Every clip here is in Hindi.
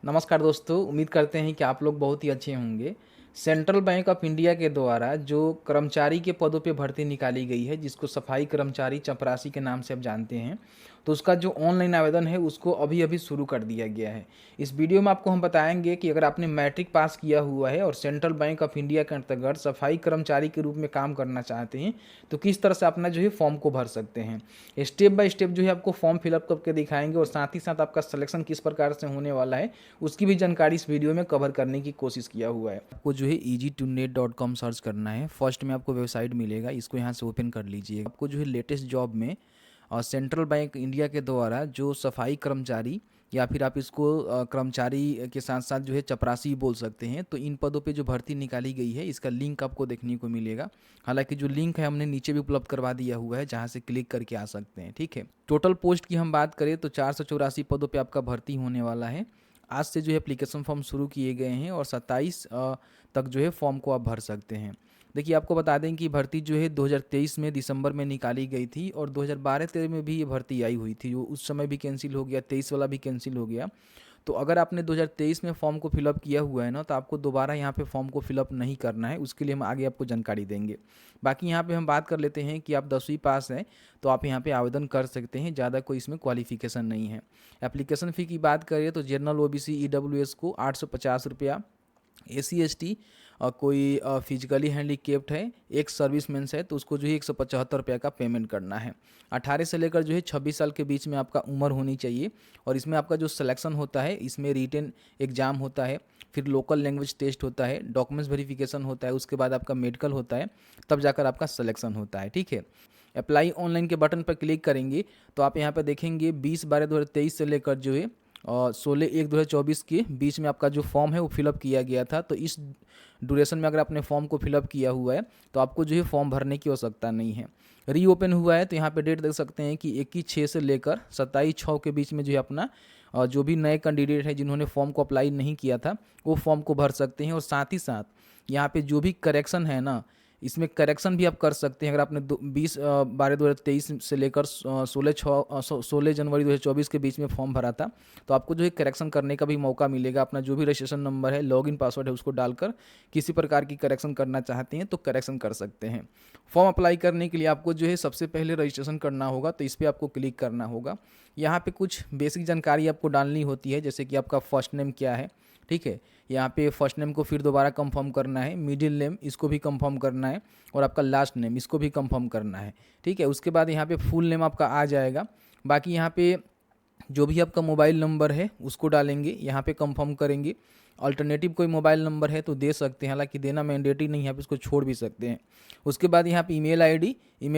नमस्कार दोस्तों, उम्मीद करते हैं कि आप लोग बहुत ही अच्छे होंगे। सेंट्रल बैंक ऑफ इंडिया के द्वारा जो कर्मचारी के पदों पे भर्ती निकाली गई है, जिसको सफाई कर्मचारी चपरासी के नाम से आप जानते हैं, तो उसका जो ऑनलाइन आवेदन है उसको अभी-अभी शुरू कर दिया गया है। इस वीडियो में आपको हम बताएंगे कि अगर आपने मैट्रिक पास किया हुआ है और सेंट्रल बैंक ऑफ इंडिया के अंतर्गत सफाई कर्मचारी के रूप में काम करना चाहते हैं, तो किस तरह से अपना जो है फॉर्म को भर सकते हैं। स्टेप बाय स्टेप जो है आपको फॉर्म फिलअप करके दिखाएंगे और साथ ही साथ आपका सिलेक्शन किस प्रकार से होने वाला है उसकी भी जानकारी इस वीडियो में कवर करने की कोशिश किया हुआ है। आपको जो है easy2net.com सर्च करना है। फर्स्ट में आपको वेबसाइट मिलेगा, इसको यहाँ से ओपन कर लीजिए। आपको जो है लेटेस्ट जॉब में सेंट्रल बैंक इंडिया के द्वारा जो सफाई कर्मचारी या फिर आप इसको कर्मचारी के साथ साथ जो है चपरासी भी बोल सकते हैं, तो इन पदों पे जो भर्ती निकाली गई है इसका लिंक आपको देखने को मिलेगा। हालांकि जो लिंक है हमने नीचे भी उपलब्ध करवा दिया हुआ है, जहां से क्लिक करके आ सकते हैं। ठीक है, टोटल पोस्ट की हम बात करें तो 484 पदों पे आपका भर्ती होने वाला है। आज से जो है एप्लीकेशन फॉर्म शुरू किए गए हैं और 27 तक जो है फॉर्म को आप भर सकते हैं। देखिए, आपको बता दें कि भर्ती जो है 2023 में दिसंबर में निकाली गई थी और 2012-13 में भी ये भर्ती आई हुई थी, जो उस समय भी कैंसिल हो गया, 23 वाला भी कैंसिल हो गया। तो अगर आपने 2023 में फॉर्म को फिलअप किया हुआ है ना, तो आपको दोबारा यहाँ पे फॉर्म को फिलअप नहीं करना है। उसके लिए हम आगे आपको जानकारी देंगे। बाकी यहाँ पे हम बात कर लेते हैं कि आप 10वीं पास हैं तो आप यहाँ पे आवेदन कर सकते हैं। ज़्यादा कोई इसमें क्वालिफिकेशन नहीं है। एप्लीकेशन फ़ी की बात करें तो जनरल OBC EWS को 850 रुपया, SC ST कोई फिजिकली हैंडीकेप्ड है, एक सर्विसमैन है तो उसको जो है 175 रुपये का पेमेंट करना है। 18 से लेकर जो है 26 साल के बीच में आपका उम्र होनी चाहिए। और इसमें आपका जो सिलेक्शन होता है, इसमें रिटन एग्ज़ाम होता है, फिर लोकल लैंग्वेज टेस्ट होता है, डॉक्यूमेंट्स वेरिफिकेशन होता है, उसके बाद आपका मेडिकल होता है, तब जाकर आपका सिलेक्शन होता है। ठीक है, अप्लाई ऑनलाइन के बटन पर क्लिक करेंगे तो आप यहाँ पर देखेंगे 20/12/2023 से लेकर जो है और 16/1/2024 के बीच में आपका जो फॉर्म है वो फिलअप किया गया था। तो इस ड्यूरेशन में अगर आपने फॉर्म को फिलअप किया हुआ है तो आपको जो है फॉर्म भरने की आवश्यकता नहीं है। रीओपन हुआ है तो यहाँ पे डेट देख सकते हैं कि 21/6 से लेकर 27/6 के बीच में जो है अपना जो भी नए कैंडिडेट हैं जिन्होंने फॉर्म को अप्लाई नहीं किया था वो फॉर्म को भर सकते हैं। और साथ ही साथ यहाँ पे जो भी करेक्शन है ना, इसमें करेक्शन भी आप कर सकते हैं। अगर आपने 20/12/2023 से लेकर 16 जनवरी 2024 के बीच में फॉर्म भरा था तो आपको जो है करेक्शन करने का भी मौका मिलेगा। अपना जो भी रजिस्ट्रेशन नंबर है, लॉगिन पासवर्ड है, उसको डालकर किसी प्रकार की करेक्शन करना चाहते हैं तो करेक्शन कर सकते हैं। फॉर्म अप्लाई करने के लिए आपको जो है सबसे पहले रजिस्ट्रेशन करना होगा, तो इस पर आपको क्लिक करना होगा। यहाँ पे कुछ बेसिक जानकारी आपको डालनी होती है, जैसे कि आपका फर्स्ट नेम क्या है। ठीक है, यहाँ पे फर्स्ट नेम को फिर दोबारा कंफर्म करना है, मिडिल नेम इसको भी कंफर्म करना है और आपका लास्ट नेम इसको भी कंफर्म करना है। ठीक है, उसके बाद यहाँ पे फुल नेम आपका आ जाएगा। बाकी यहाँ पे जो भी आपका मोबाइल नंबर है उसको डालेंगे, यहाँ पे कंफर्म करेंगे। अल्टरनेटिव कोई मोबाइल नंबर है तो दे सकते हैं, हालांकि देना मैंडेटरी नहीं है, आप इसको छोड़ भी सकते हैं। उसके बाद यहाँ पे ईमेल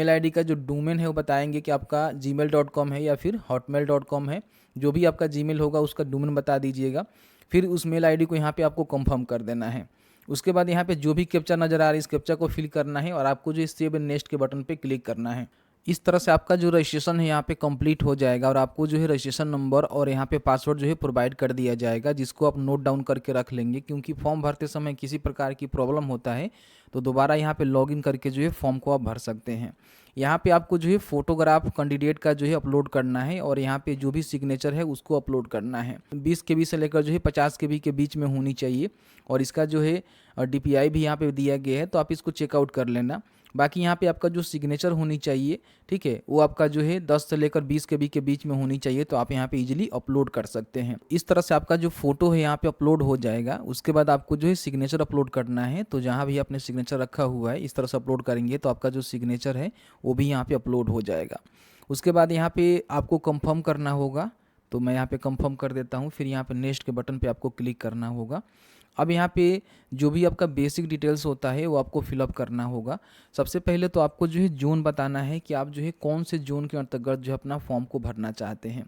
आईडी का जो डोमेन है वो बताएंगे कि आपका gmail.com है या फिर hotmail.com है। जो भी आपका जीमेल होगा उसका डोमेन बता दीजिएगा। फिर उस मेल आईडी को यहाँ पे आपको कंफर्म कर देना है। उसके बाद यहाँ पे जो भी कैप्चा नज़र आ रहा है इस कैप्चा को फिल करना है और आपको जो सेव एंड नेक्स्ट के बटन पे क्लिक करना है। इस तरह से आपका जो रजिस्ट्रेशन है यहाँ पे कंप्लीट हो जाएगा और आपको जो है रजिस्ट्रेशन नंबर और यहाँ पे पासवर्ड जो है प्रोवाइड कर दिया जाएगा, जिसको आप नोट डाउन करके रख लेंगे। क्योंकि फॉर्म भरते समय किसी प्रकार की प्रॉब्लम होता है तो दोबारा यहाँ पे लॉगिन करके जो है फॉर्म को आप भर सकते हैं। यहाँ पे आपको जो है फोटोग्राफ कैंडिडेट का जो है अपलोड करना है और यहाँ पे जो भी सिग्नेचर है उसको अपलोड करना है। 20 KB से लेकर जो है 50 KB के बीच में होनी चाहिए और इसका जो है DPI भी यहाँ पे दिया गया है, तो आप इसको चेकआउट कर लेना। बाकी यहाँ पे आपका जो सिग्नेचर होनी चाहिए, ठीक है, वो आपका जो है 10 से लेकर 20 KB के बीच में होनी चाहिए, तो आप यहाँ पे इजीली अपलोड कर सकते हैं। इस तरह से आपका जो फोटो है यहाँ पे अपलोड हो जाएगा। उसके बाद आपको जो है सिग्नेचर अपलोड करना है, तो जहाँ भी आपने सिग्नेचर रखा हुआ है इस तरह से अपलोड करेंगे तो आपका जो सिग्नेचर है वो भी यहाँ पे अपलोड हो जाएगा। उसके बाद यहाँ पे आपको कंफर्म करना होगा, तो मैं यहाँ पे कंफर्म कर देता हूँ। फिर यहाँ पे नेक्स्ट के बटन पे आपको क्लिक करना होगा। अब यहाँ पे जो भी आपका बेसिक डिटेल्स होता है वो आपको फिलअप करना होगा। सबसे पहले तो आपको जो है जोन बताना है कि आप जो है कौन से जोन के अंतर्गत जो है अपना फॉर्म को भरना चाहते हैं।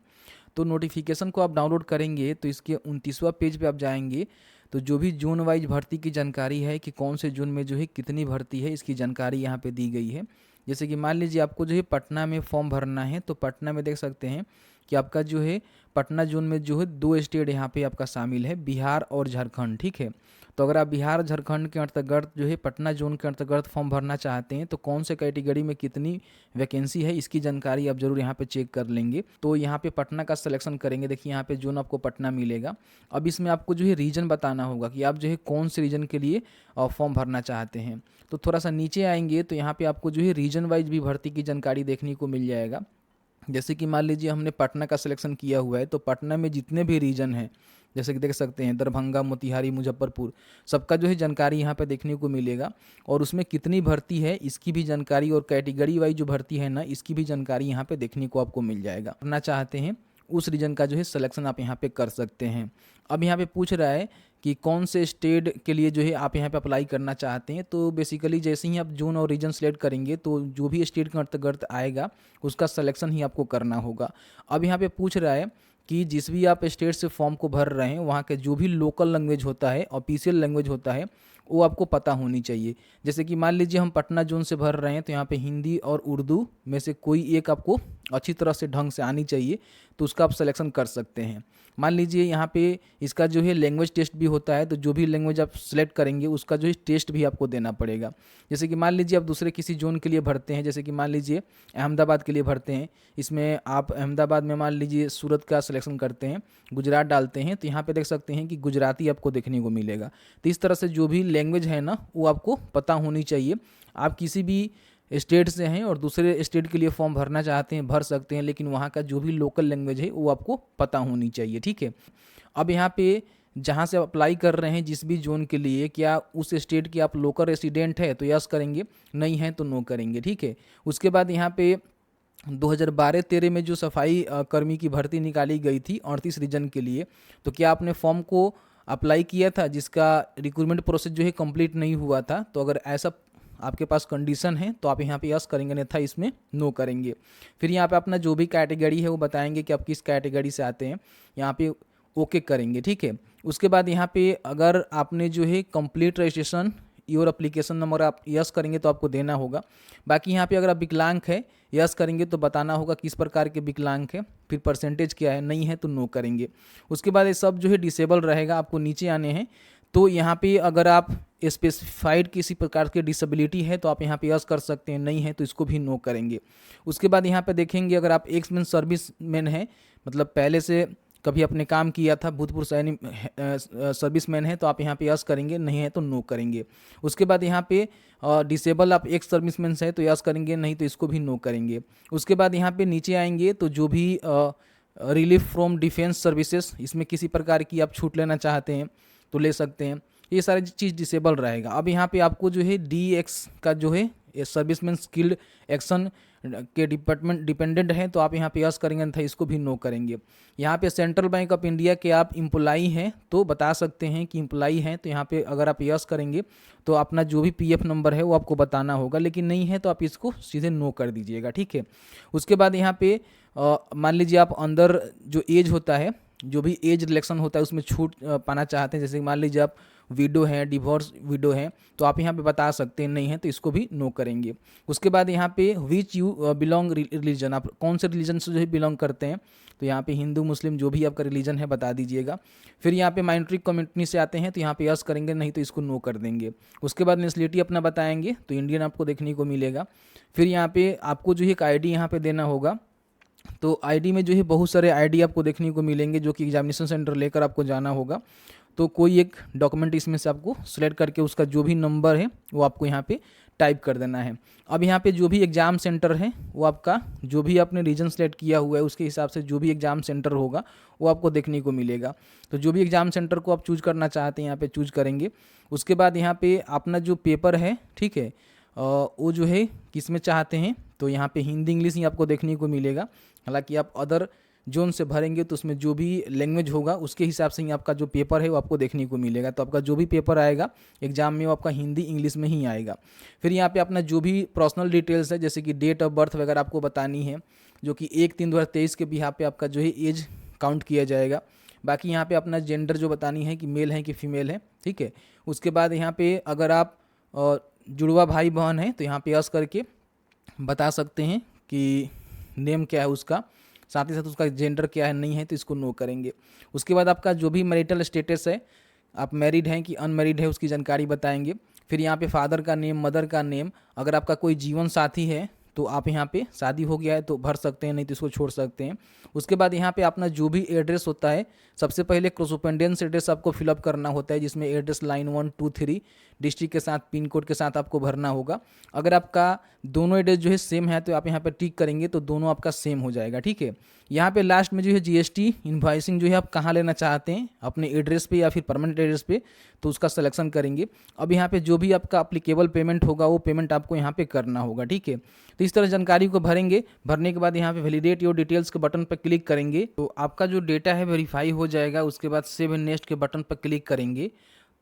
तो नोटिफिकेशन को आप डाउनलोड करेंगे तो इसके 29वां पेज पे आप जाएंगे तो जो भी जोन वाइज भर्ती की जानकारी है कि कौन से जोन में जो है कितनी भर्ती है, इसकी जानकारी यहाँ पे दी गई है। जैसे कि मान लीजिए आपको जो है पटना में फॉर्म भरना है, तो पटना में देख सकते हैं कि आपका जो है पटना जोन में जो है 2 स्टेट यहाँ पे आपका शामिल है, बिहार और झारखंड, ठीक है। तो अगर आप बिहार झारखंड के अंतर्गत जो है पटना जोन के अंतर्गत फॉर्म भरना चाहते हैं तो कौन से कैटेगरी में कितनी वैकेंसी है इसकी जानकारी आप जरूर यहाँ पे चेक कर लेंगे। तो यहाँ पे पटना का सिलेक्शन करेंगे, देखिए यहाँ पे जोन आपको पटना मिलेगा। अब इसमें आपको जो है रीजन बताना होगा कि आप जो है कौन से रीजन के लिए फॉर्म भरना चाहते हैं। तो थोड़ा सा नीचे आएंगे तो यहाँ पे आपको जो है रीजन वाइज भी भर्ती की जानकारी देखने को मिल जाएगा। जैसे कि मान लीजिए हमने पटना का सिलेक्शन किया हुआ है तो पटना में जितने भी रीजन हैं, जैसे कि देख सकते हैं दरभंगा, मोतिहारी, मुजफ्फरपुर, सबका जो है जानकारी यहाँ पे देखने को मिलेगा। और उसमें कितनी भर्ती है इसकी भी जानकारी और कैटेगरी वाइज जो भर्ती है ना इसकी भी जानकारी यहाँ पे देखने को आपको मिल जाएगा। करना चाहते हैं उस रीजन का जो है सिलेक्शन आप यहाँ पे कर सकते हैं। अब यहाँ पे पूछ रहा है कि कौन से स्टेट के लिए जो है आप यहाँ पे अप्लाई करना चाहते हैं। तो बेसिकली जैसे ही आप जोन और रीजन सेलेक्ट करेंगे तो जो भी स्टेट के अंतर्गत आएगा उसका सिलेक्शन ही आपको करना होगा। अब यहाँ पे पूछ रहा है कि जिस भी आप स्टेट से फॉर्म को भर रहे हैं वहाँ के जो भी लोकल लैंग्वेज होता है, ऑफिशियल लैंग्वेज होता है, वो आपको पता होनी चाहिए। जैसे कि मान लीजिए हम पटना जोन से भर रहे हैं तो यहाँ पे हिंदी और उर्दू में से कोई एक आपको अच्छी तरह से ढंग से आनी चाहिए, तो उसका आप सिलेक्शन कर सकते हैं। मान लीजिए यहाँ पे इसका जो है लैंग्वेज टेस्ट भी होता है, तो जो भी लैंग्वेज आप सेलेक्ट करेंगे उसका जो है टेस्ट भी आपको देना पड़ेगा। जैसे कि मान लीजिए आप दूसरे किसी जोन के लिए भरते हैं, जैसे कि मान लीजिए अहमदाबाद के लिए भरते हैं, इसमें आप अहमदाबाद में मान लीजिए सूरत का सिलेक्शन करते हैं, गुजरात डालते हैं, तो यहाँ पे देख सकते हैं कि गुजराती आपको देखने को मिलेगा। तो इस तरह से जो भी लैंग्वेज है ना वो आपको पता होनी चाहिए। आप किसी भी स्टेट से हैं और दूसरे स्टेट के लिए फॉर्म भरना चाहते हैं भर सकते हैं, लेकिन वहाँ का जो भी लोकल लैंग्वेज है वो आपको पता होनी चाहिए, ठीक है। अब यहाँ पे जहाँ से अप्लाई कर रहे हैं जिस भी जोन के लिए, क्या उस स्टेट के आप लोकल रेसिडेंट है तो यस करेंगे, नहीं है तो नो करेंगे, ठीक है। उसके बाद यहाँ पे 2012-13 में जो सफाई कर्मी की भर्ती निकाली गई थी 38 रीजन के लिए, तो क्या आपने फॉर्म को अप्लाई किया था जिसका रिक्रूटमेंट प्रोसेस जो है कंप्लीट नहीं हुआ था? तो अगर ऐसा आपके पास कंडीशन है तो आप यहाँ पे यस करेंगे, अन्यथा इसमें नो करेंगे। फिर यहाँ पे अपना जो भी कैटेगरी है वो बताएंगे कि आप किस कैटेगरी से आते हैं, यहाँ पे ओके करेंगे, ठीक है। उसके बाद यहाँ पे अगर आपने जो है complete registration your application number आप यस करेंगे तो आपको देना होगा। बाकी यहाँ पे अगर आप विकलांग है यस करेंगे तो बताना होगा किस प्रकार के विकलांग है, फिर परसेंटेज क्या है, नहीं है तो नो करेंगे। उसके बाद ये सब जो है डिसेबल रहेगा, आपको नीचे आने हैं। तो यहाँ पे अगर आप स्पेसिफाइड किसी प्रकार की डिसेबिलिटी है तो आप यहाँ पे यस कर सकते हैं, नहीं है तो इसको भी नो करेंगे। उसके बाद यहाँ पे देखेंगे अगर आप एक्स सर्विस मैन है, मतलब पहले से कभी अपने काम किया था, भूतपूर्व सैनिक सर्विसमैन है तो आप यहाँ पे यस करेंगे, नहीं है तो नो करेंगे। उसके बाद यहाँ पे डिसेबल आप एक्स सर्विसमैन है तो यस करेंगे, नहीं तो इसको भी नो करेंगे। उसके बाद यहाँ पे नीचे आएंगे तो जो भी रिलीफ फ्रॉम डिफेंस सर्विसेज, इसमें किसी प्रकार की आप छूट लेना चाहते हैं तो ले सकते हैं, ये सारी चीज़ डिसेबल रहेगा। अब यहाँ पे आपको जो है DX का जो है सर्विसमैन स्किल्ड एक्शन के डिपेंडेंट हैं तो आप यहाँ पे यस करेंगे, था इसको भी नो करेंगे। यहाँ पे सेंट्रल बैंक ऑफ इंडिया के आप इम्प्लाई हैं तो बता सकते हैं कि इम्प्लाई हैं, तो यहाँ पे अगर आप यस करेंगे तो अपना जो भी PF नंबर है वो आपको बताना होगा, लेकिन नहीं है तो आप इसको सीधे नो कर दीजिएगा, ठीक है। उसके बाद यहाँ पे मान लीजिए आप अंदर जो एज होता है, जो भी एज रिलेक्शन होता है उसमें छूट पाना चाहते हैं, जैसे मान लीजिए आप विडो हैं, डिवोर्स विडो हैं, तो आप यहाँ पे बता सकते हैं, नहीं है तो इसको भी नो करेंगे। उसके बाद यहाँ पे विच यू बिलोंग रिलीजन, आप कौन से रिलीजन से जो है बिलोंग करते हैं, तो यहाँ पे हिंदू मुस्लिम जो भी आपका रिलीजन है बता दीजिएगा। फिर यहाँ पे माइनॉरिटी कम्युनिटी से आते हैं तो यहाँ पे यस करेंगे, नहीं तो इसको नो कर देंगे। उसके बाद नेशनलिटी अपना बताएंगे तो इंडियन आपको देखने को मिलेगा। फिर यहाँ पे आपको जो है एक ID यहाँ पे देना होगा, तो ID में जो है बहुत सारे ID आपको देखने को मिलेंगे जो कि एग्जामिनेशन सेंटर लेकर आपको जाना होगा। तो कोई एक डॉक्यूमेंट इसमें से आपको सेलेक्ट करके उसका जो भी नंबर है वो आपको यहाँ पे टाइप कर देना है। अब यहाँ पे जो भी एग्ज़ाम सेंटर है वो आपका जो भी आपने रीजन सेलेक्ट किया हुआ है उसके हिसाब से जो भी एग्ज़ाम सेंटर होगा वो आपको देखने को मिलेगा। तो जो भी एग्ज़ाम सेंटर को आप चूज करना चाहते हैं यहाँ पे चूज करेंगे। उसके बाद यहाँ पे अपना जो पेपर है, ठीक है, वो जो है किस में चाहते हैं, तो यहाँ पे हिंदी इंग्लिश ही आपको देखने को मिलेगा। हालांकि आप अदर जोन से भरेंगे तो उसमें जो भी लैंग्वेज होगा उसके हिसाब से ही आपका जो पेपर है वो आपको देखने को मिलेगा। तो आपका जो भी पेपर आएगा एग्जाम में वो आपका हिंदी इंग्लिश में ही आएगा। फिर यहाँ पे अपना जो भी पर्सनल डिटेल्स है जैसे कि डेट ऑफ बर्थ वगैरह आपको बतानी है, जो कि 1/3/2023 के बिहाफ पे आपका जो है एज काउंट किया जाएगा। बाकी यहाँ पे अपना जेंडर जो बतानी है कि मेल है कि फीमेल है, ठीक है। उसके बाद यहाँ पे अगर आप जुड़वा भाई बहन हैं तो यहाँ पे यस करके बता सकते हैं कि नेम क्या है उसका, साथ ही साथ उसका जेंडर क्या है, नहीं है तो इसको नो करेंगे। उसके बाद आपका जो भी मैरिटल स्टेटस है, आप मैरिड हैं कि अनमैरिड है, उसकी जानकारी बताएंगे। फिर यहाँ पे फादर का नेम, मदर का नेम, अगर आपका कोई जीवन साथी है तो आप यहाँ पे शादी हो गया है तो भर सकते हैं, नहीं तो इसको छोड़ सकते हैं। उसके बाद यहाँ पे अपना जो भी एड्रेस होता है, सबसे पहले कोरेस्पोंडेंस एड्रेस आपको फिलअप करना होता है, जिसमें एड्रेस लाइन 1 2 3 डिस्ट्रिक्ट के साथ पिन कोड के साथ आपको भरना होगा। अगर आपका दोनों एड्रेस जो है सेम है तो आप यहाँ पे टिक करेंगे तो दोनों आपका सेम हो जाएगा, ठीक है। यहाँ पे लास्ट में जो है जीएसटी इनवॉइसिंग जो है आप कहाँ लेना चाहते हैं, अपने एड्रेस पे या फिर परमानेंट एड्रेस पे, तो उसका सिलेक्शन करेंगे। अब यहाँ पे जो भी आपका अप्लीकेबल पेमेंट होगा वो पेमेंट आपको यहाँ पे करना होगा, ठीक है। तो इस तरह जानकारी को भरेंगे। भरने के बाद यहाँ पे वैलिडेट योर डिटेल्स के बटन पर क्लिक करेंगे तो आपका जो डेटा है वेरीफाई हो जाएगा। उसके बाद सेव एंड नेक्स्ट के बटन पर क्लिक करेंगे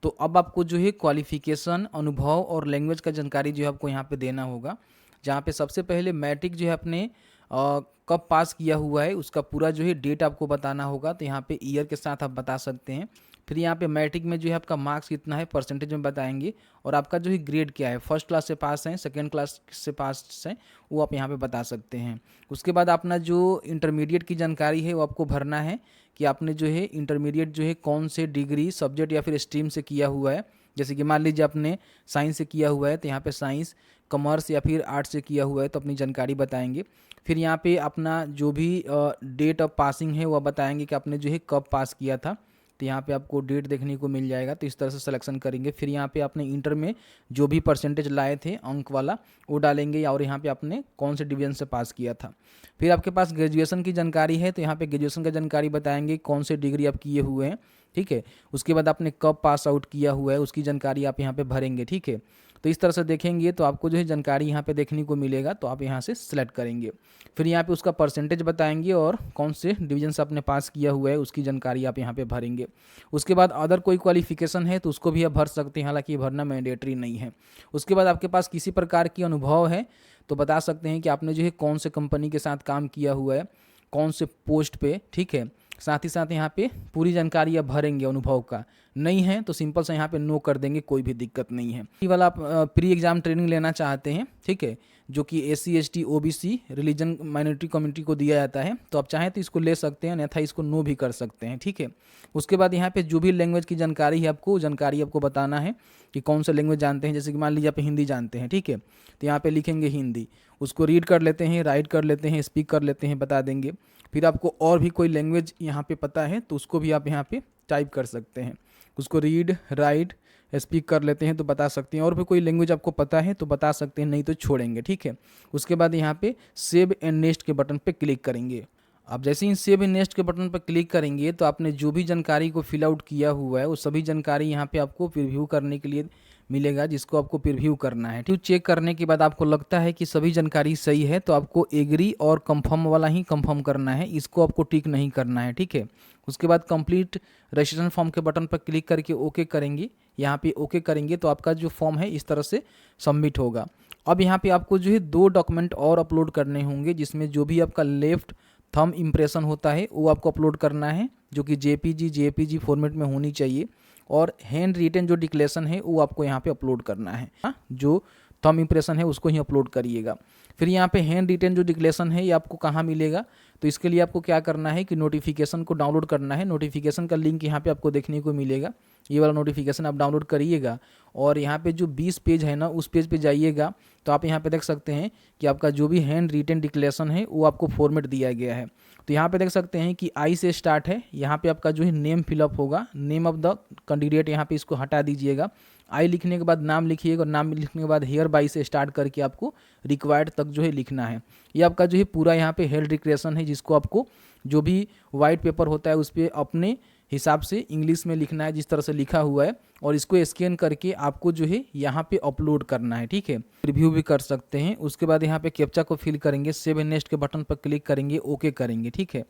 तो अब आपको जो है क्वालिफिकेशन, अनुभव और लैंग्वेज का जानकारी जो है आपको यहाँ पे देना होगा। जहाँ पे सबसे पहले मैट्रिक जो है अपने कब पास किया हुआ है उसका पूरा जो है डेट आपको बताना होगा, तो यहाँ पे ईयर के साथ आप बता सकते हैं। फिर यहाँ पे मैट्रिक में जो है आपका मार्क्स कितना है परसेंटेज में बताएंगे, और आपका जो है ग्रेड क्या है, फर्स्ट क्लास से पास हैं, सेकेंड क्लास से पास हैं, वो आप यहाँ पे बता सकते हैं। उसके बाद अपना जो इंटरमीडिएट की जानकारी है वो आपको भरना है कि आपने जो है इंटरमीडिएट जो है कौन से डिग्री, सब्जेक्ट या फिर स्ट्रीम से किया हुआ है। जैसे कि मान लीजिए आपने साइंस से किया हुआ है तो यहाँ पे साइंस, कॉमर्स या फिर आर्ट्स से किया हुआ है तो अपनी जानकारी बताएंगे। फिर यहाँ पे अपना जो भी डेट ऑफ पासिंग है वह बताएंगे कि आपने जो है कब पास किया था, तो यहाँ पे आपको डेट देखने को मिल जाएगा। तो इस तरह से सिलेक्शन करेंगे। फिर यहाँ पे आपने इंटर में जो भी परसेंटेज लाए थे अंक वाला वो डालेंगे, और यहाँ पे आपने कौन से डिवीजन से पास किया था। फिर आपके पास ग्रेजुएशन की जानकारी है तो यहाँ पे ग्रेजुएशन का जानकारी बताएंगे, कौन से डिग्री आप किए हुए हैं, ठीक है। उसके बाद आपने कब पास आउट किया हुआ है उसकी जानकारी आप यहाँ पे भरेंगे, ठीक है। तो इस तरह से देखेंगे तो आपको जो है जानकारी यहाँ पे देखने को मिलेगा, तो आप यहाँ से सिलेक्ट करेंगे। फिर यहाँ पे उसका परसेंटेज बताएंगे और कौन से डिवीजन से आपने पास किया हुआ है उसकी जानकारी आप यहाँ पे भरेंगे। उसके बाद अदर कोई क्वालिफिकेशन है तो उसको भी आप भर सकते हैं, हालांकि भरना मैंडेटरी नहीं है। उसके बाद आपके पास किसी प्रकार की अनुभव है तो बता सकते हैं कि आपने जो है कौन से कंपनी के साथ काम किया हुआ है, कौन से पोस्ट पे, ठीक है। साथ ही साथ यहाँ पे पूरी जानकारी आप भरेंगे अनुभव का। नहीं है तो सिंपल से यहाँ पे नो कर देंगे, कोई भी दिक्कत नहीं है। ये वाला आप प्री एग्जाम ट्रेनिंग लेना चाहते हैं, ठीक है, जो कि SC ST OBC religion minority community को दिया जाता है, तो आप चाहें तो इसको ले सकते हैं, अन्यथा इसको नो भी कर सकते हैं, ठीक है। उसके बाद यहाँ पे जो भी लैंग्वेज की जानकारी है आपको जानकारी आपको बताना है कि कौन सा लैंग्वेज जानते हैं। जैसे कि मान लीजिए आप हिंदी जानते हैं, ठीक है, तो यहाँ पे लिखेंगे हिंदी, उसको रीड कर लेते हैं, राइट कर लेते हैं, स्पीक कर लेते हैं, बता देंगे। फिर आपको और भी कोई लैंग्वेज यहाँ पे पता है तो उसको भी आप यहाँ पे टाइप कर सकते हैं, उसको रीड, राइट, स्पीक कर लेते हैं तो बता सकते हैं। और भी कोई लैंग्वेज आपको पता है तो बता सकते हैं, नहीं तो छोड़ेंगे, ठीक है। उसके बाद यहाँ पे सेव एंड नेक्स्ट के बटन पे क्लिक करेंगे। आप जैसे ही सेव एंड नेक्स्ट के बटन पर क्लिक करेंगे तो आपने जो भी जानकारी को फिल आउट किया हुआ है वो सभी जानकारी यहाँ पे आपको प्रीव्यू करने के लिए मिलेगा, जिसको आपको प्रीव्यू करना है। तो चेक करने के बाद आपको लगता है कि सभी जानकारी सही है तो आपको एग्री और कंफर्म वाला ही कंफर्म करना है, इसको आपको टिक नहीं करना है, ठीक है। उसके बाद कंप्लीट रजिस्ट्रेशन फॉर्म के बटन पर क्लिक करके ओके करेंगे। यहाँ पे ओके करेंगे तो आपका जो फॉर्म है इस तरह से सबमिट होगा। अब यहाँ पे आपको जो है 2 डॉक्यूमेंट और अपलोड करने होंगे, जिसमें जो भी आपका लेफ्ट थंब इम्प्रेशन होता है वो आपको अपलोड करना है, जो कि JPG फॉर्मेट में होनी चाहिए, और हैंड रिटन जो डिक्लेरेशन है वो आपको यहाँ पे अपलोड करना है। जो थंब इम्प्रेशन है उसको ही अपलोड करिएगा। फिर यहाँ पे हैंड रिटन जो डिक्लेरेशन है ये आपको कहाँ मिलेगा, तो इसके लिए आपको क्या करना है कि नोटिफिकेशन को डाउनलोड करना है। नोटिफिकेशन का लिंक यहाँ पे आपको देखने को मिलेगा, ये वाला नोटिफिकेशन आप डाउनलोड करिएगा। और यहाँ पे जो 20 पेज है ना उस पेज पे जाइएगा तो आप यहाँ पे देख सकते हैं कि आपका जो भी हैंड रिटन डिक्लेरेशन है वो आपको फॉर्मेट दिया गया है। तो यहाँ पे देख सकते हैं कि आई से स्टार्ट है, यहाँ पे आपका जो है नेम फिलअप होगा, नेम ऑफ द कैंडिडेट, यहाँ पे इसको हटा दीजिएगा। आई लिखने के बाद नाम लिखिएगा, और नाम लिखने के बाद हेयर बाई से स्टार्ट करके आपको रिक्वायर्ड तक जो है लिखना है। ये आपका जो है पूरा यहाँ पे हेल्थ डिक्लेरेशन है, जिसको आपको जो भी वाइट पेपर होता है उस पर अपने हिसाब से इंग्लिश में लिखना है जिस तरह से लिखा हुआ है, और इसको स्कैन करके आपको जो है यहाँ पे अपलोड करना है, ठीक है। रिव्यू भी कर सकते हैं। उसके बाद यहाँ पे कैप्चा को फिल करेंगे, सेव एंड नेक्स्ट के बटन पर क्लिक करेंगे, ओके करेंगे, ठीक है।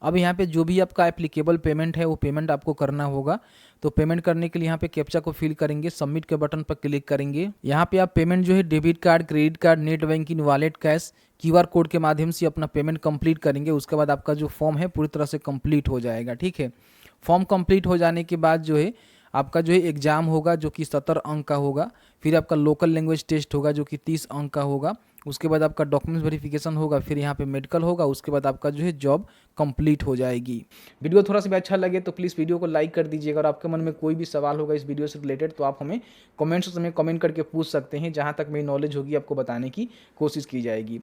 अब यहाँ पे जो भी आपका एप्लीकेबल पेमेंट है वो पेमेंट आपको करना होगा। तो पेमेंट करने के लिए यहाँ पे कैप्चा को फिल करेंगे, सबमिट के बटन पर क्लिक करेंगे। यहाँ पे आप पेमेंट जो है debit card, credit card, net banking, wallet, cash, QR code के माध्यम से अपना पेमेंट कंप्लीट करेंगे। उसके बाद आपका जो फॉर्म है पूरी तरह से कंप्लीट हो जाएगा, ठीक है। फॉर्म कंप्लीट हो जाने के बाद जो है आपका जो है एग्जाम होगा जो कि 70 अंक का होगा। फिर आपका लोकल लैंग्वेज टेस्ट होगा जो कि 30 अंक का होगा। उसके बाद आपका डॉक्यूमेंट्स वेरिफिकेशन होगा, फिर यहाँ पे मेडिकल होगा, उसके बाद आपका जो है जॉब कंप्लीट हो जाएगी। वीडियो थोड़ा सा भी अच्छा लगे तो प्लीज़ वीडियो को लाइक कर दीजिएगा, और आपके मन में कोई भी सवाल होगा इस वीडियो से रिलेटेड तो आप हमें कमेंट्स में कमेंट करके पूछ सकते हैं, जहाँ तक मेरी नॉलेज होगी आपको बताने की कोशिश की जाएगी।